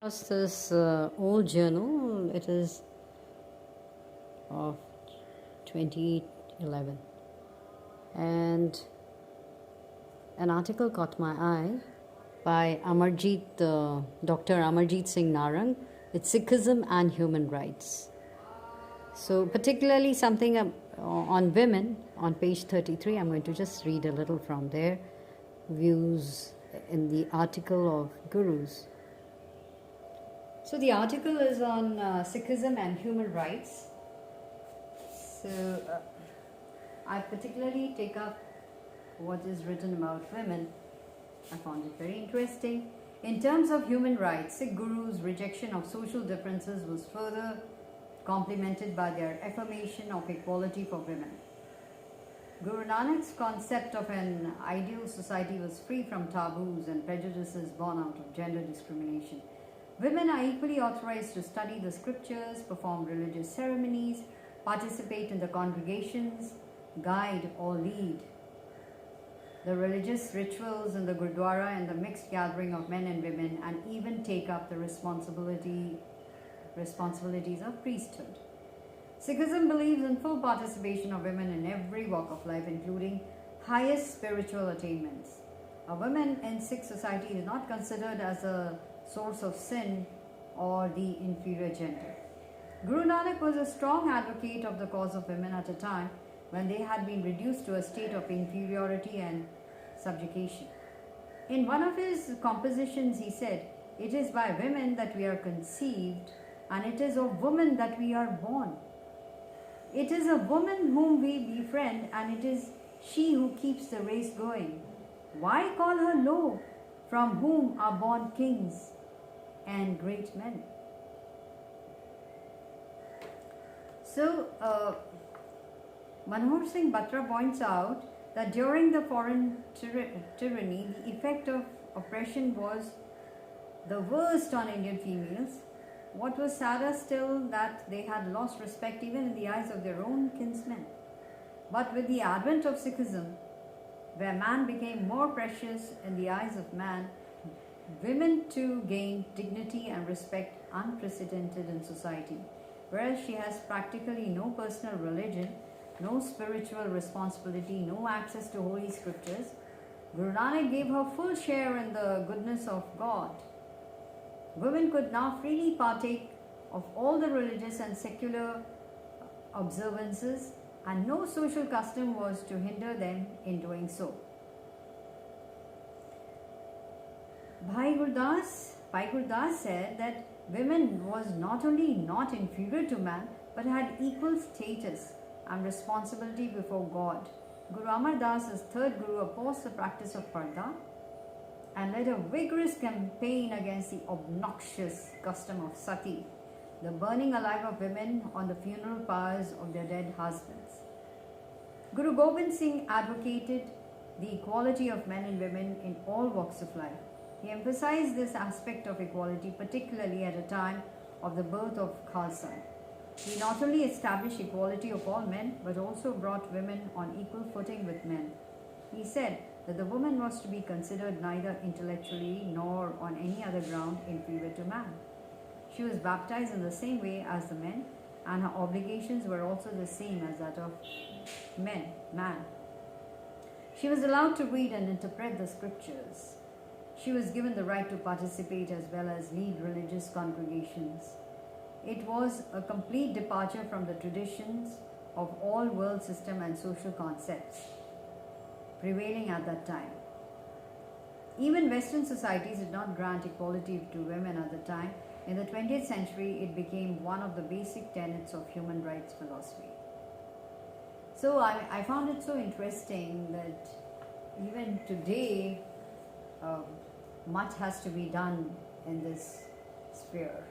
Across this old journal, it is of 2011, and an article caught my eye by Dr. Amarjit Singh Narang. It's Sikhism and Human Rights. So particularly something on women on page 33. I'm going to just read a little from their views in the article of Gurus. So the article is on Sikhism and human rights. So I particularly take up what is written about women. I found it very interesting. In terms of human rights, Sikh Gurus' rejection of social differences was further complemented by their affirmation of equality for women. Guru Nanak's concept of an ideal society was free from taboos and prejudices born out of gender discrimination. Women are equally authorized to study the scriptures, perform religious ceremonies, participate in the congregations, guide or lead the religious rituals in the Gurdwara and the mixed gathering of men and women, and even take up the responsibilities of priesthood. Sikhism believes in full participation of women in every walk of life, including highest spiritual attainments. A woman in Sikh society is not considered as a source of sin or the inferior gender. Guru Nanak was a strong advocate of the cause of women at a time when they had been reduced to a state of inferiority and subjugation. In one of his compositions, he said, "It is by women that we are conceived, and it is of women that we are born. It is a woman whom we befriend, and it is she who keeps the race going. Why call her low, from whom are born kings and great men?" So, Manohar Singh Batra points out that during the foreign tyranny, the effect of oppression was the worst on Indian females. What was sadder still, that they had lost respect even in the eyes of their own kinsmen. But with the advent of Sikhism, where man became more precious in the eyes of man, women too gained dignity and respect unprecedented in society. Whereas she has practically no personal religion, no spiritual responsibility, no access to holy scriptures, Guru Nanak gave her full share in the goodness of God. Women could now freely partake of all the religious and secular observances, and no social custom was to hinder them in doing so. Bhai Gurdas said that women was not only not inferior to man, but had equal status and responsibility before God. Guru Amar Das's third Guru opposed the practice of parda and led a vigorous campaign against the obnoxious custom of sati, the burning alive of women on the funeral pyres of their dead husbands. Guru Gobind Singh advocated the equality of men and women in all walks of life. He emphasized this aspect of equality, particularly at a time of the birth of Khalsa. He not only established equality of all men, but also brought women on equal footing with men. He said that the woman was to be considered neither intellectually nor on any other ground inferior to man. She was baptized in the same way as the men, and her obligations were also the same as that of man. She was allowed to read and interpret the scriptures. She was given the right to participate as well as lead religious congregations. It was a complete departure from the traditions of all world system and social concepts prevailing at that time. Even Western societies did not grant equality to women at the time. In the 20th century, it became one of the basic tenets of human rights philosophy. So I found it so interesting that even today, much has to be done in this sphere.